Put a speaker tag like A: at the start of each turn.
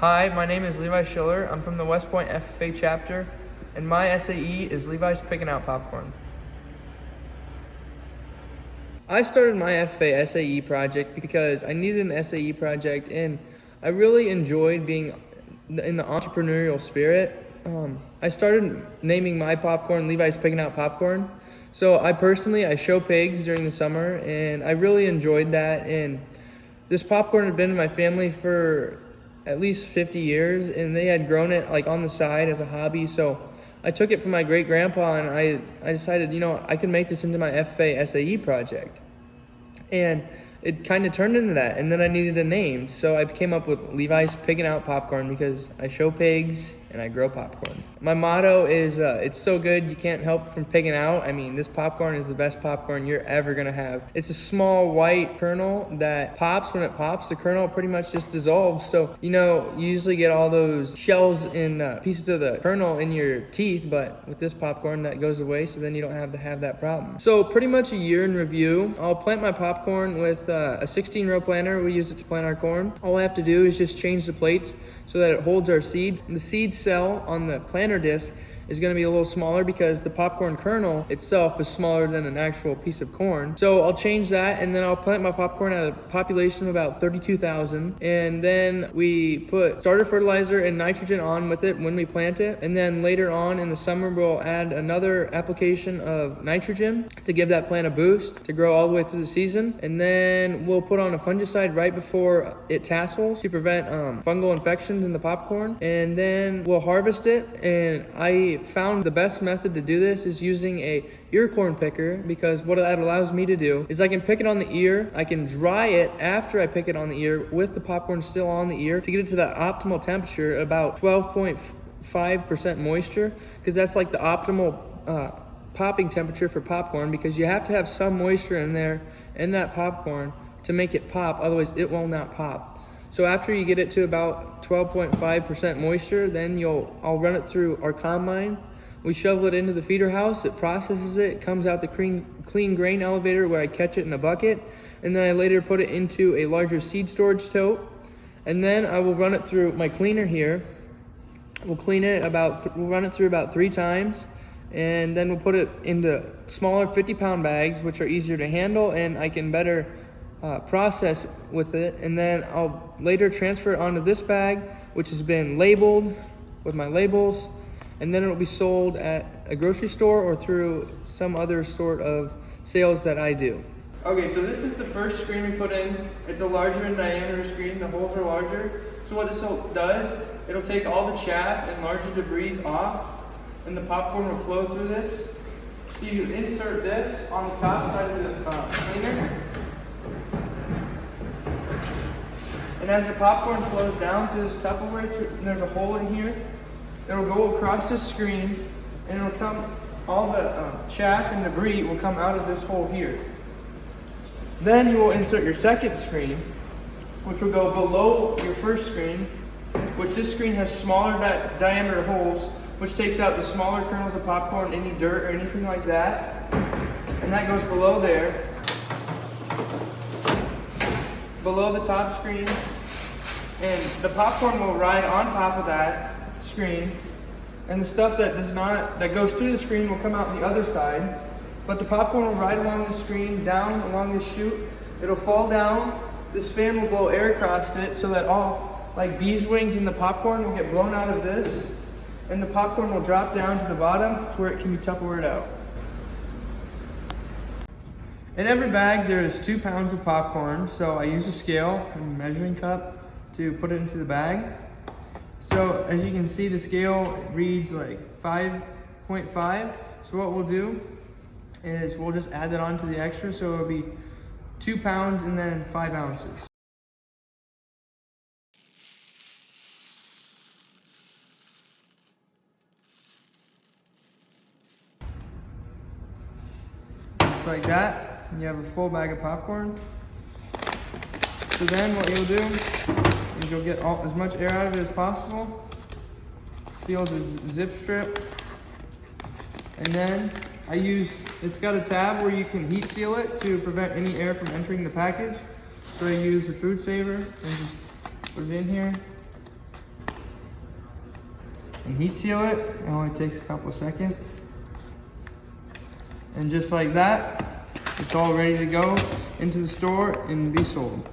A: Hi, my name is Levi Schiller. I'm from the West Point FFA chapter, and my SAE is Levi's Piggin Popcorn. I started my FFA SAE project because I needed an SAE project, and I really enjoyed being in the entrepreneurial spirit. I started naming my popcorn Levi's Piggin Popcorn. So I show pigs during the summer, and I really enjoyed that. And this popcorn had been in my family for at least 50 years, and they had grown it like on the side as a hobby. So I took it from my great grandpa, and I decided, I could make this into my FFA SAE project. And it kind of turned into that, and then I needed a name, so I came up with Levi's Piggin' Out Popcorn because I show pigs and I grow popcorn. My motto is, it's so good you can't help from pigging out. I mean, this popcorn is the best popcorn you're ever gonna have. It's a small white kernel that pops. When it pops, the kernel pretty much just dissolves. So, you usually get all those shells and pieces of the kernel in your teeth, but with this popcorn, that goes away, so then you don't have to have that problem. So pretty much a year in review. I'll plant my popcorn with a 16-row planter. We use it to plant our corn. All I have to do is just change the plates so that it holds our seeds. The seed cell on the planter disc is going to be a little smaller because the popcorn kernel itself is smaller than an actual piece of corn. So I'll change that, and then I'll plant my popcorn at a population of about 32,000. And then we put starter fertilizer and nitrogen on with it when we plant it. And then later on in the summer, we'll add another application of nitrogen to give that plant a boost to grow all the way through the season. And then we'll put on a fungicide right before it tassels to prevent fungal infections in the popcorn. And then we'll harvest it. And I found the best method to do this is using a ear corn picker, because what that allows me to do is I can pick it on the ear. I can dry it after I pick it on the ear with the popcorn still on the ear to get it to that optimal temperature, about 12.5% moisture, because that's like the optimal popping temperature for popcorn, because you have to have some moisture in there in that popcorn to make it pop, otherwise it will not pop. So after you get it to about 12.5% moisture, then I'll run it through our combine. We shovel it into the feeder house, it processes it, comes out the clean grain elevator where I catch it in a bucket, and then I later put it into a larger seed storage tote. And then I will run it through my cleaner here. We'll run it through about 3 times, and then we'll put it into smaller 50-pound bags, which are easier to handle, and I can better process with it. And then I'll later transfer it onto this bag, which has been labeled with my labels, and then it'll be sold at a grocery store or through some other sort of sales that I do. Okay, so this is the first screen we put in. It's a larger in diameter screen. The holes are larger. So what this does, it'll take all the chaff and larger debris off, and the popcorn will flow through this. So you insert this on the top side of the cleaner. And as the popcorn flows down through this Tupperware, and there's a hole in here, it'll go across the screen, and all the chaff and debris will come out of this hole here. Then you will insert your second screen, which will go below your first screen, which this screen has smaller diameter holes, which takes out the smaller kernels of popcorn, any dirt or anything like that. And that goes below there. Below the top screen, and the popcorn will ride on top of that screen, and the stuff that goes through the screen will come out the other side, but the popcorn will ride along the screen, down along this chute. It'll fall down, this fan will blow air across it so that all like bees wings in the popcorn will get blown out of this, and the popcorn will drop down to the bottom where it can be Tupperwared out. In every bag there is 2 pounds of popcorn, so I use a scale and a measuring cup to put it into the bag. So as you can see, the scale reads like 5.5. So what we'll do is we'll just add that on to the extra, so it'll be 2 pounds and then 5 ounces. Just like that. You have a full bag of popcorn. So then what you'll do is you'll get as much air out of it as possible. Seal the zip strip. And then it's got a tab where you can heat seal it to prevent any air from entering the package. So I use the food saver and just put it in here. and heat seal it. It only takes a couple seconds. And just like that, it's all ready to go into the store and be sold.